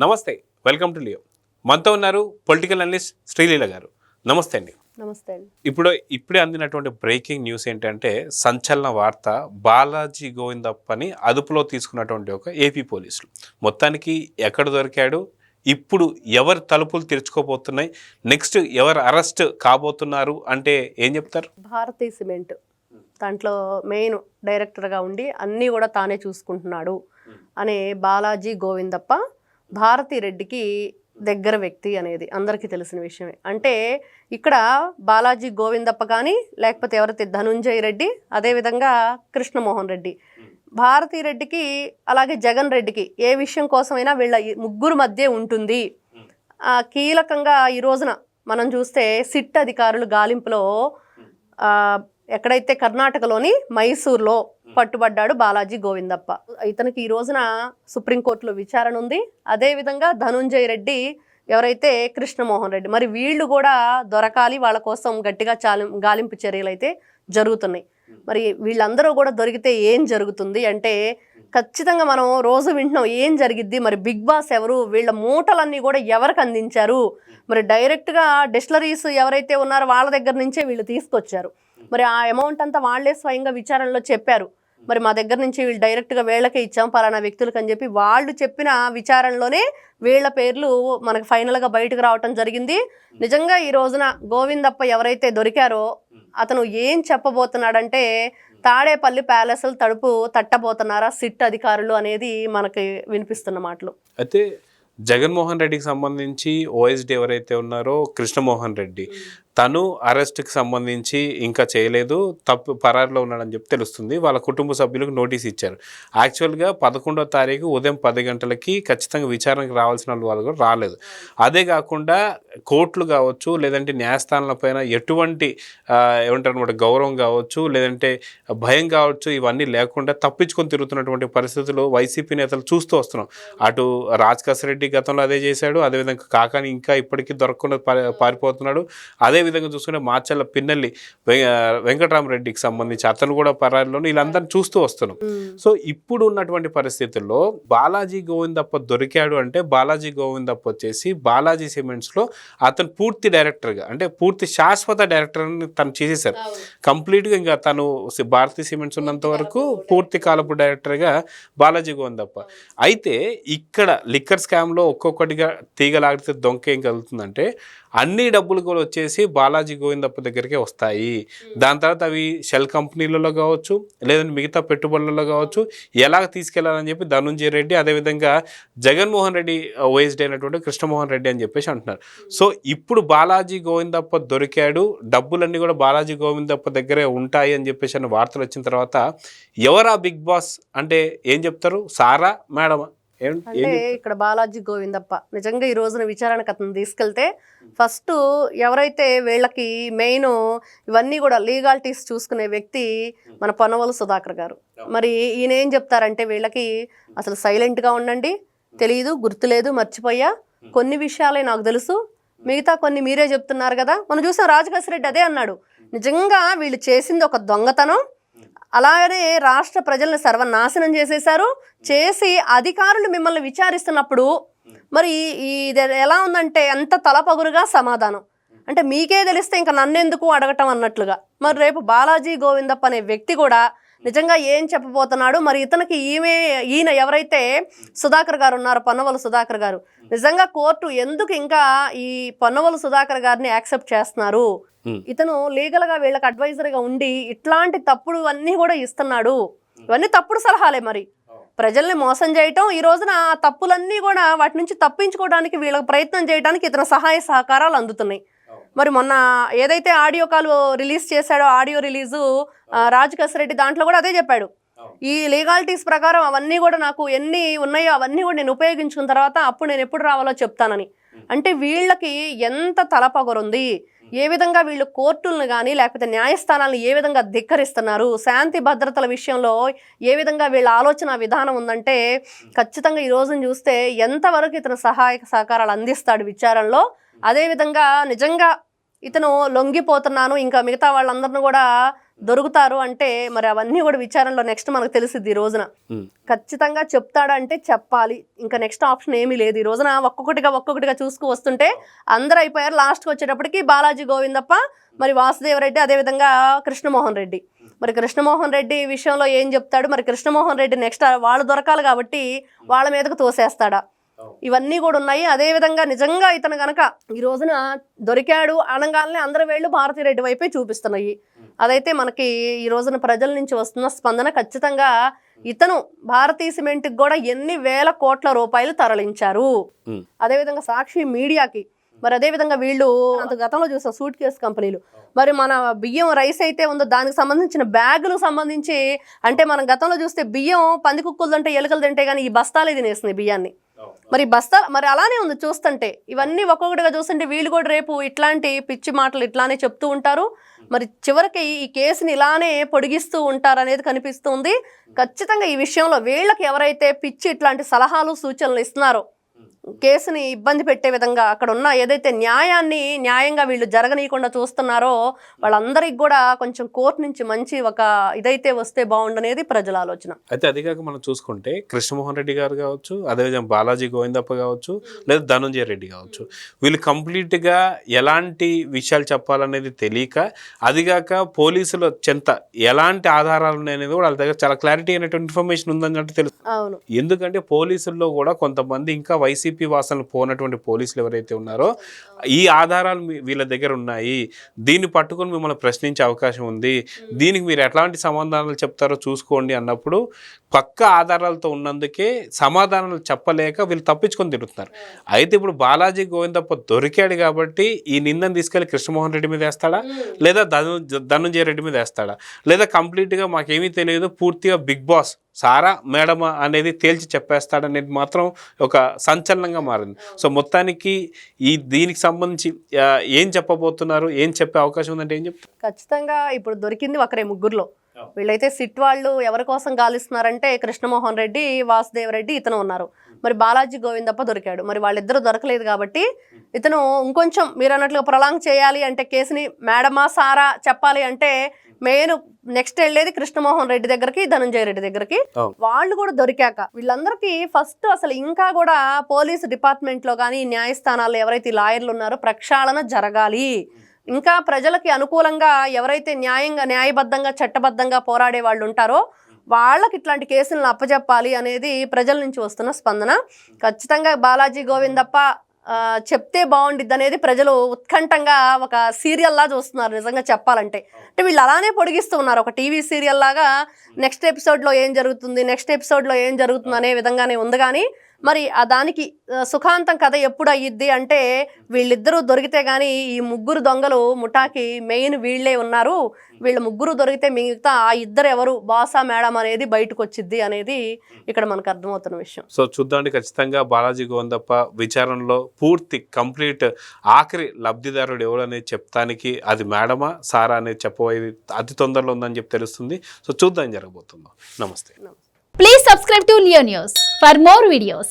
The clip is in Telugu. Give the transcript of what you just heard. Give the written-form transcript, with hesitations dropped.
నమస్తే, వెల్కమ్ టు లియో. మనతో ఉన్నారు పొలిటికల్ అనలిస్ట్ శ్రీలీల గారు. నమస్తే అండి. నమస్తే అండి. ఇప్పుడే అందినటువంటి బ్రేకింగ్ న్యూస్ ఏంటంటే సంచలన వార్త, బాలాజీ గోవిందప్పని అదుపులో తీసుకున్నటువంటి ఒక ఏపీ పోలీసులు. మొత్తానికి ఎక్కడ దొరికాడు, ఇప్పుడు ఎవరు తలుపులు తెరుచుకోబోతున్నాయి, నెక్స్ట్ ఎవరు అరెస్ట్ కాబోతున్నారు అంటే ఏం చెప్తారు? భారతీ సిమెంట్ దాంట్లో మెయిన్ డైరెక్టర్గా ఉండి అన్నీ కూడా తానే చూసుకుంటున్నాడు అనే బాలాజీ గోవిందప్ప భారతీ రెడ్డికి దగ్గర వ్యక్తి అనేది అందరికీ తెలిసిన విషయమే. అంటే ఇక్కడ బాలాజీ గోవిందప్ప కానీ లేకపోతే ఎవరైతే ధనుంజయ రెడ్డి, అదేవిధంగా కృష్ణమోహన్ రెడ్డి, భారతీ రెడ్డికి అలాగే జగన్ రెడ్డికి ఏ విషయం కోసమైనా వీళ్ళ ముగ్గురు మధ్య ఉంటుంది. కీలకంగా ఈ రోజున మనం చూస్తే సిట్ అధికారులు గాలింపులో ఎక్కడైతే కర్ణాటకలోని మైసూర్లో పట్టుబడ్డాడు బాలాజీ గోవిందప్ప. ఇతనికి ఈ రోజున సుప్రీంకోర్టులో విచారణ ఉంది. అదేవిధంగా ధనుంజయ రెడ్డి, ఎవరైతే కృష్ణమోహన్ రెడ్డి, మరి వీళ్ళు కూడా దొరకాలి, వాళ్ళ కోసం గట్టిగా గాలింపు చర్యలు అయితే జరుగుతున్నాయి. మరి వీళ్ళందరూ కూడా దొరికితే ఏం జరుగుతుంది అంటే ఖచ్చితంగా మనం రోజు వింటున్నాం ఏం జరిగిద్ది, మరి బిగ్ బాస్ ఎవరు, వీళ్ళ మూటలన్నీ కూడా ఎవరికి అందించారు, మరి డైరెక్ట్గా డిస్టిలరీస్ ఎవరైతే ఉన్నారో వాళ్ళ దగ్గర నుంచే వీళ్ళు తీసుకొచ్చారు. మరి ఆ అమౌంట్ అంతా వాళ్లే స్వయంగా విచారణలో చెప్పారు. మరి మా దగ్గర నుంచి వీళ్ళు డైరెక్ట్గా వీళ్ళకే ఇచ్చాం పలానా వ్యక్తులకు అని చెప్పి వాళ్ళు చెప్పిన విచారణలోనే వీళ్ళ పేర్లు మనకు ఫైనల్గా బయటకు రావటం జరిగింది. నిజంగా ఈ రోజున గోవిందప్ప ఎవరైతే దొరికారో అతను ఏం చెప్పబోతున్నాడంటే తాడేపల్లి ప్యాలెస్లు తడుపు తట్టబోతున్నారా సిట్ అధికారులు అనేది మనకి వినిపిస్తున్న మాటలు. అయితే జగన్మోహన్ రెడ్డికి సంబంధించి ఓఎస్డీ ఎవరైతే ఉన్నారో కృష్ణమోహన్ రెడ్డి, తను అరెస్ట్కి సంబంధించి ఇంకా చేయలేదు, తప్పు పరారులో ఉన్నాడని చెప్పి తెలుస్తుంది. వాళ్ళ కుటుంబ సభ్యులకు నోటీస్ ఇచ్చారు. యాక్చువల్గా 11వ తారీఖు ఉదయం 10 గంటలకి ఖచ్చితంగా విచారణకు రావాల్సిన వాళ్ళు కూడా రాలేదు. అదే కాకుండా కోర్టులు కావచ్చు, లేదంటే న్యాయస్థానాల పైన ఎటువంటి ఏమంటారనమాట గౌరవం కావచ్చు, లేదంటే భయం కావచ్చు, ఇవన్నీ లేకుండా తప్పించుకొని తిరుగుతున్నటువంటి పరిస్థితులు వైసీపీ నేతలు చూస్తూ వస్తున్నాం. అటు రాజకాస్ రెడ్డి గతంలో అదే చేశాడు, అదేవిధంగా కాకాని ఇంకా ఇప్పటికీ దొరకకుండా పారిపోతున్నాడు. అదే విధంగా చూసుకుంటే మార్చల్ల పిన్నెల్లి వెంకటరామరెడ్డికి సంబంధించి అతను కూడా పరారిలోనే వీళ్ళందరినీ చూస్తూ వస్తున్నాం. సో ఇప్పుడు ఉన్నటువంటి పరిస్థితుల్లో బాలాజీ గోవిందప్ప దొరికాడు అంటే బాలాజీ గోవిందప్ప వచ్చేసి బాలాజీ సిమెంట్స్లో అతను పూర్తి డైరెక్టర్గా, అంటే పూర్తి శాశ్వత డైరెక్టర్ని తను చేసేసారు కంప్లీట్గా. ఇంకా తను భారతీ సిమెంట్స్ ఉన్నంత వరకు పూర్తి కాలపు డైరెక్టర్గా బాలాజీ గోవిందప్ప. అయితే ఇక్కడ లిక్కర్ స్కామ్లో ఒక్కొక్కటిగా తీగలాగితే దొంగ ఏం కలుగుతుందంటే అన్ని డబ్బులు కూడా వచ్చేసి బాలాజీ గోవిందప్ప దగ్గరికే వస్తాయి. దాని తర్వాత అవి షెల్ కంపెనీలలో కావచ్చు, లేదంటే మిగతా పెట్టుబడులలో కావచ్చు, ఎలాగ తీసుకెళ్లాలని చెప్పి ధనుంజయ రెడ్డి, అదేవిధంగా జగన్మోహన్ రెడ్డి ఓఎస్డీ అయినటువంటి కృష్ణమోహన్ రెడ్డి అని చెప్పేసి అంటున్నారు. సో ఇప్పుడు బాలాజీ గోవిందప్ప దొరికాడు, డబ్బులన్నీ కూడా బాలాజీ గోవిందప్ప దగ్గరే ఉంటాయి అని చెప్పేసి అన్న వార్తలు వచ్చిన తర్వాత ఎవరా బిగ్ బాస్ అంటే ఏం చెప్తారు? సారా మేడమా? అంటే ఇక్కడ బాలాజీ గోవిందప్ప నిజంగా ఈ రోజున విచారణకు అతను తీసుకెళ్తే ఫస్ట్ ఎవరైతే వీళ్ళకి మెయిన్ ఇవన్నీ కూడా లీగాలిటీస్ చూసుకునే వ్యక్తి మన పొన్నవోలు సుధాకర్ గారు. మరి ఈయన ఏం చెప్తారంటే వీళ్ళకి అసలు సైలెంట్గా ఉండండి, తెలియదు, గుర్తులేదు, మర్చిపోయా, కొన్ని విషయాలే నాకు తెలుసు, మిగతా కొన్ని మీరే చెప్తున్నారు కదా. మనం చూసాం రాజకాస్ రెడ్డి అదే అన్నాడు, నిజంగా వీళ్ళు చేసింది ఒక దొంగతనం, అలాగనే రాష్ట్ర ప్రజల్ని సర్వనాశనం చేసేశారు, చేసి అధికారులు మిమ్మల్ని విచారిస్తున్నప్పుడు మరి ఇది ఎలా ఉందంటే ఎంత తలపగురుగా సమాధానం అంటే మీకే తెలిస్తే ఇంకా నన్నెందుకు అడగటం అన్నట్లుగా. మరి రేపు బాలాజీ గోవిందప్ప అనే వ్యక్తి కూడా నిజంగా ఏం చెప్పబోతున్నాడు, మరి ఇతనికి ఈయన ఎవరైతే సుధాకర్ గారు ఉన్నారో పొన్నవోలు సుధాకర్ గారు, నిజంగా కోర్టు ఎందుకు ఇంకా ఈ పొన్నవోలు సుధాకర్ గారిని యాక్సెప్ట్ చేస్తున్నారు, ఇతను లీగల్గా వీళ్ళకి అడ్వైజర్గా ఉండి ఇట్లాంటి తప్పుడు అన్నీ కూడా ఇస్తున్నాడు, ఇవన్నీ తప్పుడు సలహాలే, మరి ప్రజల్ని మోసం చేయటం, ఈ రోజున ఆ తప్పులన్నీ కూడా వాటి నుంచి తప్పించుకోవడానికి వీళ్ళకి ప్రయత్నం చేయడానికి ఇతను సహాయ సహకారాలు అందుతున్నాయి. మరి మొన్న ఏదైతే ఆడియో కాల్ రిలీజ్ చేశాడో ఆడియో రిలీజు రాజకాస్ రెడ్డి, దాంట్లో కూడా అదే చెప్పాడు, ఈ లీగాలిటీస్ ప్రకారం అవన్నీ కూడా నాకు ఎన్ని ఉన్నాయో అవన్నీ కూడా నేను ఉపయోగించుకున్న తర్వాత అప్పుడు నేను ఎప్పుడు రావాలో చెప్తానని. అంటే వీళ్ళకి ఎంత తలపగరుంది, ఏ విధంగా వీళ్ళు కోర్టులను కానీ లేకపోతే న్యాయస్థానాలను ఏ విధంగా ధిక్కరిస్తున్నారు, శాంతి భద్రతల విషయంలో ఏ విధంగా వీళ్ళ ఆలోచన విధానం ఉందంటే ఖచ్చితంగా ఈ రోజును చూస్తే ఎంతవరకు ఇతను సహాయక సహకారాలు అందిస్తాడు విచారణలో. అదేవిధంగా నిజంగా ఇతను లొంగిపోతున్నాను, ఇంకా మిగతా వాళ్ళందరినీ కూడా దొరుకుతారు అంటే మరి అవన్నీ కూడా విచారణలో నెక్స్ట్ మనకు తెలిసిద్ది ఈ రోజున. ఖచ్చితంగా చెప్తాడంటే చెప్పాలి, ఇంకా నెక్స్ట్ ఆప్షన్ ఏమీ లేదు. ఈ రోజున ఒక్కొక్కటిగా చూసుకు వస్తుంటే అందరూ అయిపోయారు. లాస్ట్కి వచ్చేటప్పటికి బాలాజీ గోవిందప్ప, మరి వాసుదేవరెడ్డి, అదేవిధంగా కృష్ణమోహన్ రెడ్డి. మరి కృష్ణమోహన్ రెడ్డి విషయంలో ఏం చెప్తాడు, మరి కృష్ణమోహన్ రెడ్డి నెక్స్ట్ వాళ్ళు దొరకాలి కాబట్టి వాళ్ళ మీదకు తోసేస్తాడా, ఇవన్నీ కూడా ఉన్నాయి. అదేవిధంగా నిజంగా ఇతను గనక ఈ రోజున దొరికాడు అనగానే అందరి వేళ్ళు భారతిరెడ్డి వైపే చూపిస్తున్నాయి. అదైతే మనకి ఈ రోజున ప్రజల నుంచి వస్తున్న స్పందన. ఖచ్చితంగా ఇతను భారతీ సిమెంట్కి కూడా ఎన్ని వేల కోట్ల రూపాయలు తరలించారు. అదేవిధంగా సాక్షి మీడియాకి, మరి అదేవిధంగా వీళ్ళు అంత గతంలో చూసాం సూట్ కేసు కంపెనీలు, మరి మన బియ్యం రైస్ అయితే ఉందో దానికి సంబంధించిన బ్యాగులకు సంబంధించి, అంటే మనం గతంలో చూస్తే బియ్యం పంది కుక్కలు తింటే ఎలుకలు తింటే కానీ ఈ బస్తాలే తినేస్తున్నాయి బియ్యాన్ని. మరి బస్తా మరి అలానే ఉంది చూస్తుంటే. ఇవన్నీ ఒక్కొక్కటిగా చూస్తుంటే వీళ్ళు కూడా రేపు ఇట్లాంటి పిచ్చి మాటలు ఇట్లానే చెప్తూ ఉంటారు. మరి చివరికి ఈ కేసుని ఇలానే పొడిగిస్తూ ఉంటారు అనేది కనిపిస్తుంది. ఖచ్చితంగా ఈ విషయంలో వీళ్ళకి ఎవరైతే పిచ్చి ఇట్లాంటి సలహాలు సూచనలు ఇస్తున్నారో, కేసుని ఇబ్బంది పెట్టే విధంగా అక్కడ ఉన్న ఏదైతే న్యాయంగా వీళ్ళు జరగనీయకుండా చూస్తున్నారో వాళ్ళందరికి కూడా కొంచెం కోర్టు నుంచి మంచి ఒక ఇదైతే వస్తే బాగుండనేది ప్రజల ఆలోచన. అయితే అది కాక మనం చూసుకుంటే కృష్ణమోహన్ రెడ్డి గారు కావచ్చు, అదేవిధంగా బాలాజీ గోవిందప్ప కావచ్చు, లేదా ధనంజయ రెడ్డి కావచ్చు, వీళ్ళు కంప్లీట్గా ఎలాంటి విషయాలు చెప్పాలనేది తెలియక, అదిగాక పోలీసుల చెంత ఎలాంటి ఆధారాలు ఉన్నాయనేది కూడా వాళ్ళ దగ్గర చాలా క్లారిటీ అయినటువంటి ఇన్ఫర్మేషన్ ఉందని తెలుసు. అవును, ఎందుకంటే పోలీసుల్లో కూడా కొంతమంది ఇంకా వైసీపీ వాసనలు పోనటువంటి పోలీసులు ఎవరైతే ఉన్నారో ఈ ఆధారాలు వీళ్ళ దగ్గర ఉన్నాయి, దీన్ని పట్టుకొని మిమ్మల్ని ప్రశ్నించే అవకాశం ఉంది, దీనికి మీరు ఎట్లాంటి సమాధానాలు చెప్తారో చూసుకోండి అన్నప్పుడు పక్క ఆధారాలతో ఉన్నందుకే సమాధానాలు చెప్పలేక వీళ్ళు తప్పించుకొని తిరుగుతున్నారు. అయితే ఇప్పుడు బాలాజీ గోవిందప్ప దొరికాడు కాబట్టి ఈ నిందను తీసుకెళ్లి కృష్ణమోహన్ రెడ్డి మీద వేస్తాడా, లేదా ధనంజయ రెడ్డి మీద వేస్తాడా, లేదా కంప్లీట్గా మాకేమీ తెలియదు పూర్తిగా బిగ్ బాస్ సారా మేడమా అనేది తేల్చి చెప్పేస్తాడనేది మాత్రం ఒక సంచలనంగా మారింది. సో మొత్తానికి దీనికి సంబంధించి ఏం చెప్పబోతున్నారు, ఏం చెప్పే అవకాశం ఉందంటే ఏం చెప్తారు? ఖచ్చితంగా ఇప్పుడు దొరికింది ఒకరే ముగ్గురులో. వీళ్ళైతే సిట్ వాళ్ళు ఎవరి కోసం గాలిస్తున్నారంటే కృష్ణమోహన్ రెడ్డి, వాసుదేవరెడ్డి ఇతను ఉన్నారు. మరి బాలాజీ గోవిందప్ప దొరికాడు. మరి వాళ్ళిద్దరూ దొరకలేదు కాబట్టి ఇతను ఇంకొంచెం మీరు అన్నట్లుగా ప్రొలాంగ్ చేయాలి అంటే కేసుని మేడమా సారా చెప్పాలి అంటే మెయిన్ నెక్స్ట్ వెళ్ళేది కృష్ణమోహన్ రెడ్డి దగ్గరికి, ధనంజయ రెడ్డి దగ్గరికి. వాళ్ళు కూడా దొరికాక వీళ్ళందరికీ ఫస్ట్ అసలు ఇంకా కూడా పోలీసు డిపార్ట్మెంట్ లో కానీ న్యాయస్థానాల్లో ఎవరైతే లాయర్లు ఉన్నారో ప్రక్షాళన జరగాలి. ఇంకా ప్రజలకి అనుకూలంగా ఎవరైతే న్యాయబద్ధంగా చట్టబద్ధంగా పోరాడే వాళ్ళు ఉంటారో వాళ్ళకి ఇట్లాంటి కేసులను అప్పచెప్పాలి అనేది ప్రజల నుంచి వస్తున్న స్పందన. ఖచ్చితంగా బాలాజీ గోవిందప్ప చెప్తే బాగుండిద్ది అనేది ప్రజలు ఉత్కంఠంగా ఒక సీరియల్లా చూస్తున్నారు. నిజంగా చెప్పాలంటే అంటే వీళ్ళు అలానే పొడిగిస్తూ ఉన్నారు ఒక టీవీ సీరియల్ లాగా. నెక్స్ట్ ఎపిసోడ్లో ఏం జరుగుతుంది అనే విధంగానే ఉంది. కానీ మరి దానికి సుఖాంతం కథ ఎప్పుడు అయ్యిద్ది అంటే వీళ్ళిద్దరూ దొరికితే కానీ ఈ ముగ్గురు దొంగలు ముఠాకి మెయిన్ వీళ్ళే ఉన్నారు, వీళ్ళ ముగ్గురు దొరికితే మిగతా ఆ ఇద్దరు ఎవరు బాసా మేడం అనేది బయటకు వచ్చిద్ది అనేది ఇక్కడ మనకు అర్థమవుతున్న విషయం. సో చూద్దాండి, ఖచ్చితంగా బాలాజీ గోవిందప్ప విచారణలో పూర్తి కంప్లీట్ ఆఖరి లబ్ధిదారుడు ఎవరు అనేది చెప్తానికి అది మేడమా సారా అనేది చెప్పబోయేది అతి తొందరలో ఉందని చెప్పి తెలుస్తుంది. సో చూద్దాం జరగబోతుందో. నమస్తే. Please subscribe to Leo News for more videos.